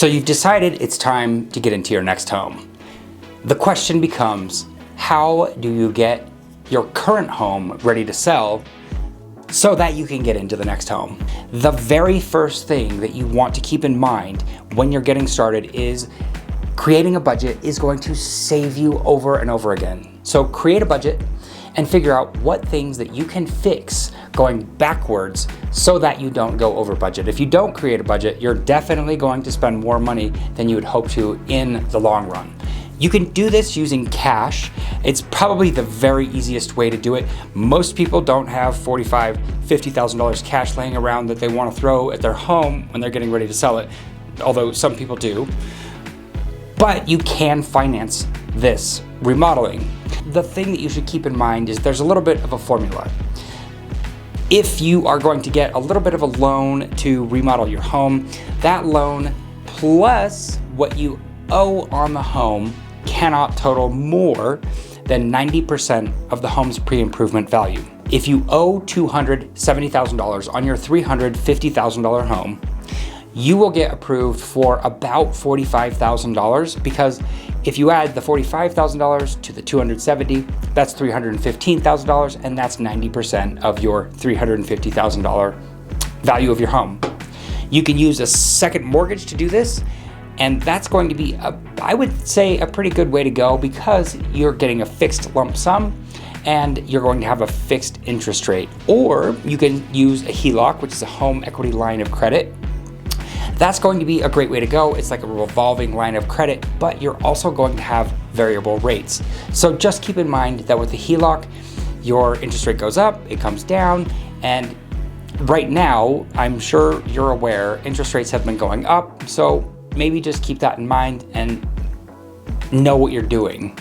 So you've decided it's time to get into your next home. The question becomes, how do you get your current home ready to sell so that you can get into the next home? The very first thing that you want to keep in mind when you're getting started is creating a budget is going to save you over and over again. So create a budget and figure out what things that you can fix going backwards so that you don't go over budget. If you don't create a budget, you're definitely going to spend more money than you would hope to in the long run. You can do this using cash. It's probably the very easiest way to do it. Most people don't have $45,000, $50,000 cash laying around that they want to throw at their home when they're getting ready to sell it, although some people do. But you can finance this remodeling. The thing that you should keep in mind is there's a little bit of a formula. If you are going to get a little bit of a loan to remodel your home, that loan plus what you owe on the home cannot total more than 90% of the home's pre-improvement value. If you owe $270,000 on your $350,000 home, you will get approved for about $45,000, because if you add the $45,000 to the $270,000, that's $315,000, and that's 90% of your $350,000 value of your home. You can use a second mortgage to do this, and that's going to be, I would say, a pretty good way to go, because you're getting a fixed lump sum and you're going to have a fixed interest rate. Or you can use a HELOC, which is a home equity line of credit. That's going to be a great way to go. It's like a revolving line of credit, but you're also going to have variable rates. So just keep in mind that with the HELOC, your interest rate goes up, it comes down, and right now, I'm sure you're aware, interest rates have been going up, so maybe just keep that in mind and know what you're doing.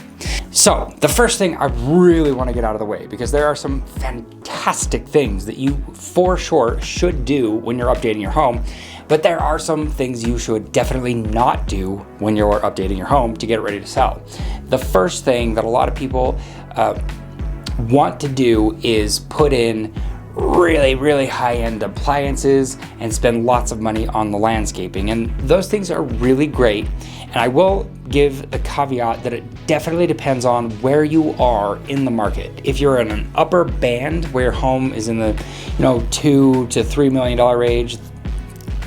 So the first thing I really want to get out of the way, because there are some fantastic things that you for sure should do when you're updating your home, but there are some things you should definitely not do when you're updating your home to get it ready to sell. The first thing that a lot of people want to do is put in really high-end appliances and spend lots of money on the landscaping, and those things are really great. And I will give the caveat that it definitely depends on where you are in the market. If you're in an upper band where your home is in the $2 to $3 million range,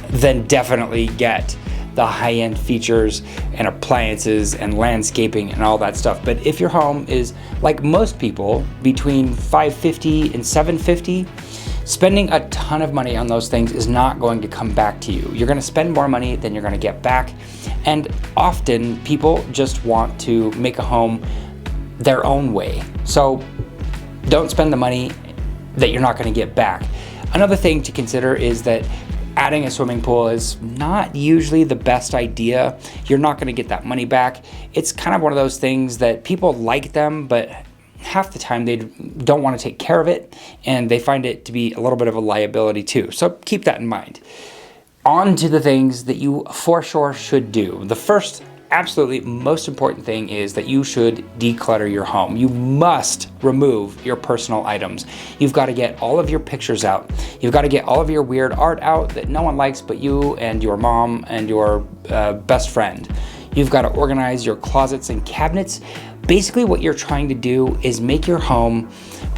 then definitely get the high-end features and appliances and landscaping and all that stuff. But if your home is, like most people, between $550 and $750, spending a ton of money on those things is not going to come back to you. You're going to spend more money than you're going to get back. And often people just want to make a home their own way. So don't spend the money that you're not going to get back. Another thing to consider is that adding a swimming pool is not usually the best idea. You're not going to get that money back. It's kind of one of those things that people like them, but half the time they don't want to take care of it, and they find it to be a little bit of a liability too. So keep that in mind. On to the things that you for sure should do. The first, absolutely most important thing is that you should declutter your home. You must remove your personal items. You've got to get all of your pictures out. You've got to get all of your weird art out that no one likes but you and your mom and your best friend. You've got to organize your closets and cabinets. Basically, what you're trying to do is make your home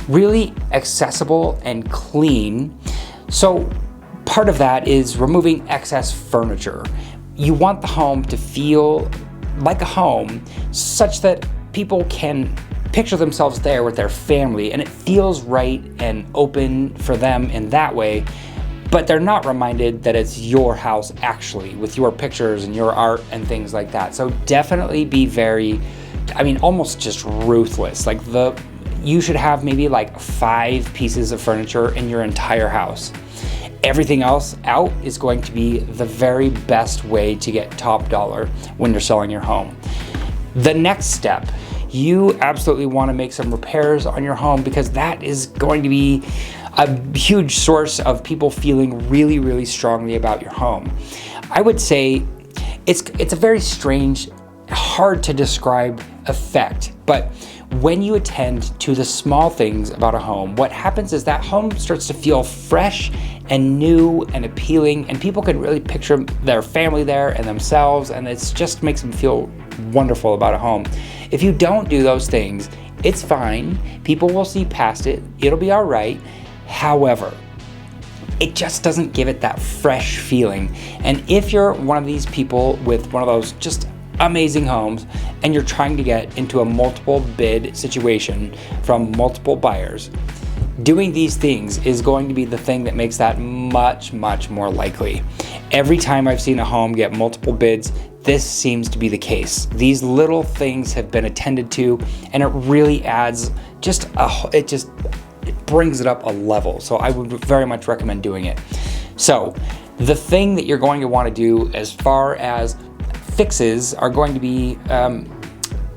really accessible and clean. So part of that is removing excess furniture. You want the home to feel like a home such that people can picture themselves there with their family, and it feels right and open for them in that way, but they're not reminded that it's your house actually, with your pictures and your art and things like that. So definitely be very, almost just ruthless. You should have maybe like 5 pieces of furniture in your entire house. Everything else out is going to be the very best way to get top dollar when you're selling your home. The next step, you absolutely want to make some repairs on your home, because that is going to be a huge source of people feeling really strongly about your home. I would say it's a very strange, hard to describe effect, but when you attend to the small things about a home, what happens is that home starts to feel fresh and new and appealing, and people can really picture their family there and themselves, and it just makes them feel wonderful about a home. If you don't do those things, it's fine. People will see past it. It'll be all right. However, it just doesn't give it that fresh feeling. And if you're one of these people with one of those just amazing homes and you're trying to get into a multiple bid situation from multiple buyers, doing these things is going to be the thing that makes that much, much more likely. Every time I've seen a home get multiple bids, this seems to be the case. These little things have been attended to, and it really adds it brings it up a level. So I would very much recommend doing it. So the thing that you're going to want to do as far as fixes are going to be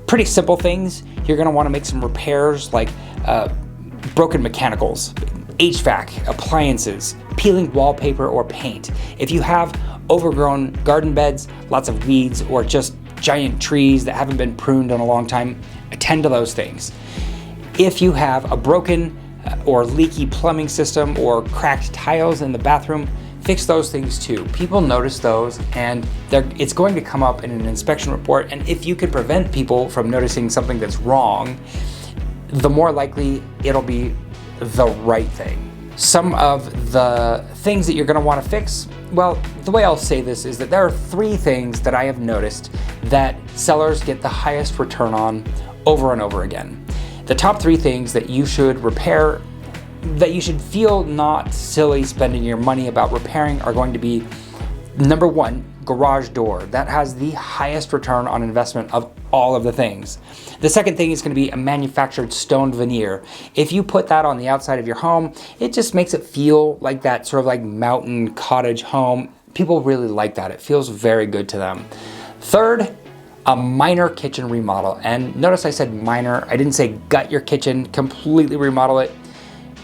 pretty simple things. You're going to want to make some repairs like broken mechanicals, HVAC, appliances, peeling wallpaper or paint. If you have overgrown garden beds, lots of weeds, or just giant trees that haven't been pruned in a long time, attend to those things. If you have a broken or leaky plumbing system or cracked tiles in the bathroom, fix those things too. People notice those, and it's going to come up in an inspection report, and if you can prevent people from noticing something that's wrong, the more likely it'll be the right thing. Some of the things that you're going to want to fix, well, the way I'll say this is that there are 3 things that I have noticed that sellers get the highest return on over and over again. The top 3 things that you should repair, that you should feel not silly spending your money about repairing, are going to be: number 1, garage door. That has the highest return on investment of all of the things. The second thing is going to be a manufactured stone veneer. If you put that on the outside of your home, it just makes it feel like that sort of like mountain cottage home. People really like that. It feels very good to them. Third, a minor kitchen remodel. And notice I said minor. I didn't say gut your kitchen, completely remodel it.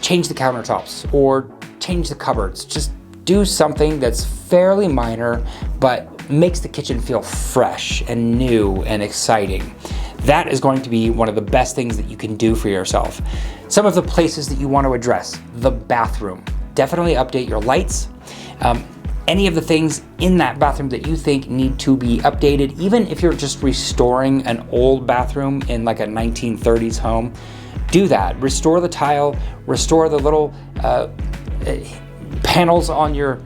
Change the countertops or change the cupboards. Just do something that's fairly minor, but makes the kitchen feel fresh and new and exciting. That is going to be one of the best things that you can do for yourself. Some of the places that you want to address: the bathroom. Definitely update your lights. Any of the things in that bathroom that you think need to be updated, even if you're just restoring an old bathroom in like a 1930s home, do that. Restore the tile, restore the little panels on your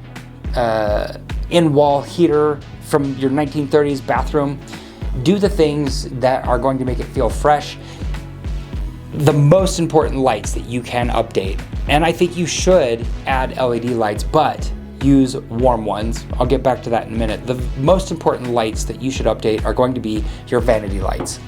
in-wall heater from your 1930s bathroom. Do the things that are going to make it feel fresh. The most important lights that you can update, and I think you should add LED lights, but use warm ones. I'll get back to that in a minute. The most important lights that you should update are going to be your vanity lights.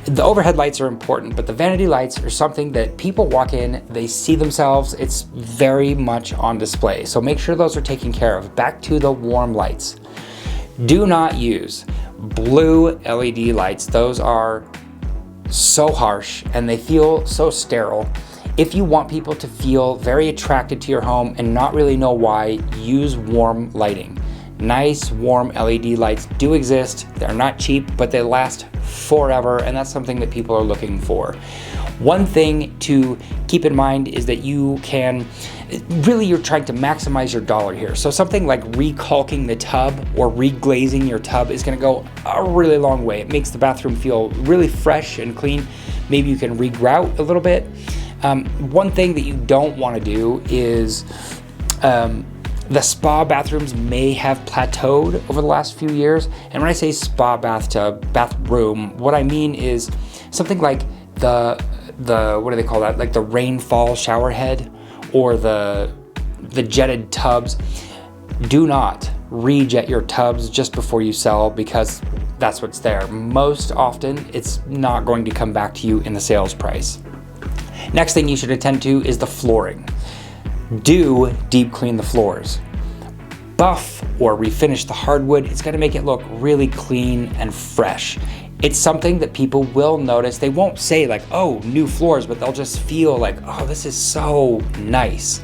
The overhead lights are important, but the vanity lights are something that people walk in, they see themselves, it's very much on display. So make sure those are taken care of. Back to the warm lights. Do not use blue LED lights. Those are so harsh and they feel so sterile. If you want people to feel very attracted to your home and not really know why, use warm lighting. Nice warm LED lights do exist. They're not cheap, but they last forever, and that's something that people are looking for. One thing to keep in mind is that you're trying to maximize your dollar here. So something like recaulking the tub or reglazing your tub is going to go a really long way. It makes the bathroom feel really fresh and clean. Maybe you can regrout a little bit. One thing that you don't want to do is the spa bathrooms may have plateaued over the last few years. And when I say spa bathroom, what I mean is something like the what do they call that? Like the rainfall shower head or the jetted tubs. Do not rejet your tubs just before you sell, because that's what's there. Most often, it's not going to come back to you in the sales price. Next thing you should attend to is the flooring. Do deep clean the floors. Buff or refinish the hardwood. It's going to make it look really clean and fresh. It's something that people will notice. They won't say like, oh, new floors, but they'll just feel like, oh, this is so nice.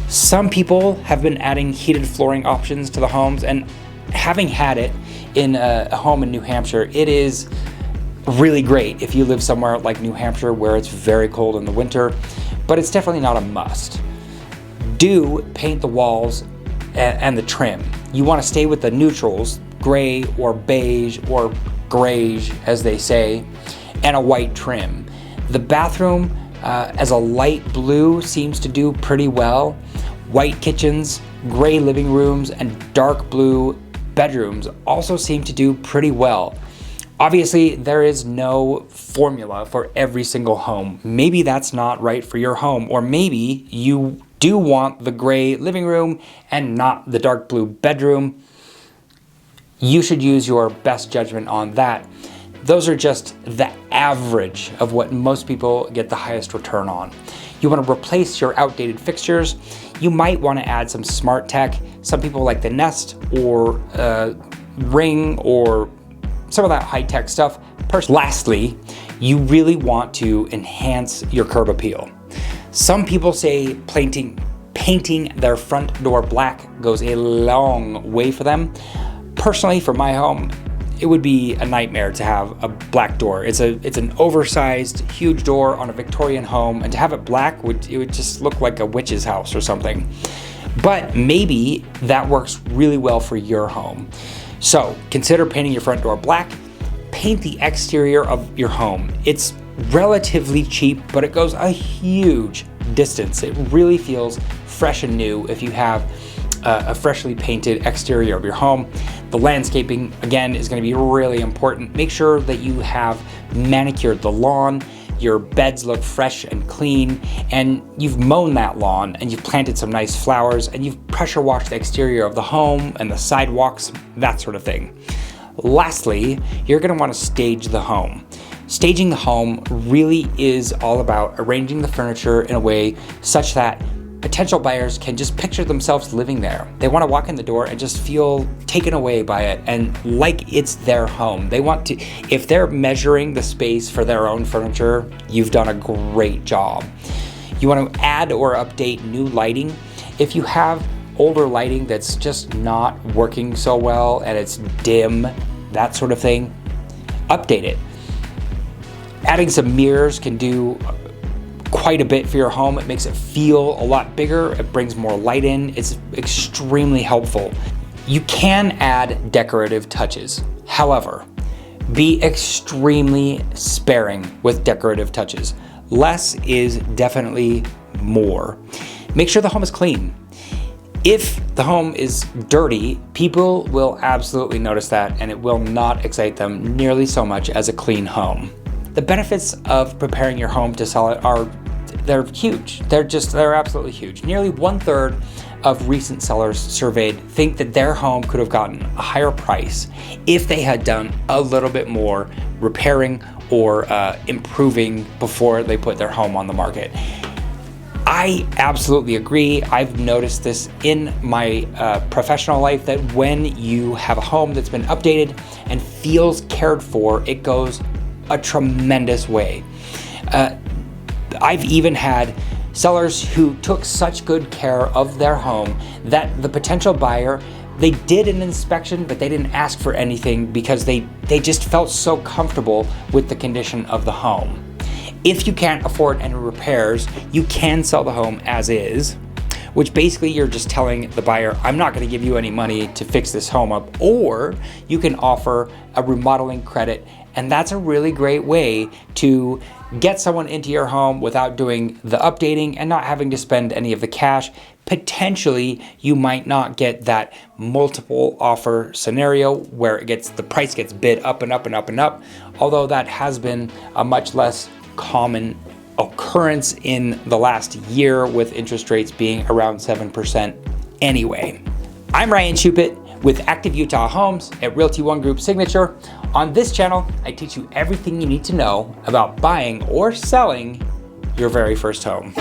Some people have been adding heated flooring options to the homes, and having had it in a home in New Hampshire, it is really great if you live somewhere like New Hampshire where it's very cold in the winter, but it's definitely not a must. Do paint the walls and the trim. You want to stay with the neutrals, gray or beige or grayish as they say, and a white trim. The bathroom as a light blue seems to do pretty well. White kitchens, gray living rooms, and dark blue bedrooms also seem to do pretty well. Obviously, there is no formula for every single home. Maybe that's not right for your home, or maybe you do want the gray living room and not the dark blue bedroom. You should use your best judgment on that. Those are just the average of what most people get the highest return on. You want to replace your outdated fixtures. You might want to add some smart tech. Some people like the Nest or Ring or some of that high-tech stuff. Lastly, you really want to enhance your curb appeal. Some people say painting their front door black goes a long way for them. Personally, for my home, it would be a nightmare to have a black door. It's an oversized, huge door on a Victorian home, and to have it black, it would just look like a witch's house or something. But maybe that works really well for your home. So consider painting your front door black. Paint the exterior of your home. It's relatively cheap, but it goes a huge distance. It really feels fresh and new if you have a freshly painted exterior of your home. The landscaping, again, is going to be really important. Make sure that you have manicured the lawn, your beds look fresh and clean, and you've mown that lawn, and you've planted some nice flowers, and you've pressure washed the exterior of the home and the sidewalks, that sort of thing. Lastly, you're going to want to stage the home. Staging the home really is all about arranging the furniture in a way such that potential buyers can just picture themselves living there. They want to walk in the door and just feel taken away by it and like it's their home. They want to, if they're measuring the space for their own furniture, you've done a great job. You want to add or update new lighting. If you have older lighting that's just not working so well and it's dim, that sort of thing, update it. Adding some mirrors can do quite a bit for your home. It makes it feel a lot bigger. It brings more light in. It's extremely helpful. You can add decorative touches. However, be extremely sparing with decorative touches. Less is definitely more. Make sure the home is clean. If the home is dirty, people will absolutely notice that, and it will not excite them nearly so much as a clean home. The benefits of preparing your home to sell it they're huge. They're absolutely huge. Nearly 1/3 of recent sellers surveyed think that their home could have gotten a higher price if they had done a little bit more repairing or improving before they put their home on the market. I absolutely agree. I've noticed this in my professional life that when you have a home that's been updated and feels cared for, it goes a tremendous way. I've even had sellers who took such good care of their home that the potential buyer, they did an inspection, but they didn't ask for anything because they just felt so comfortable with the condition of the home. If you can't afford any repairs, you can sell the home as is, which basically you're just telling the buyer, I'm not going to give you any money to fix this home up, or you can offer a remodeling credit. And that's a really great way to get someone into your home without doing the updating and not having to spend any of the cash. Potentially, you might not get that multiple offer scenario where the price gets bid up and up and up and up, although that has been a much less common occurrence in the last year with interest rates being around 7% anyway. I'm Ryan Shupit with Active Utah Homes at Realty One Group Signature. On this channel, I teach you everything you need to know about buying or selling your very first home.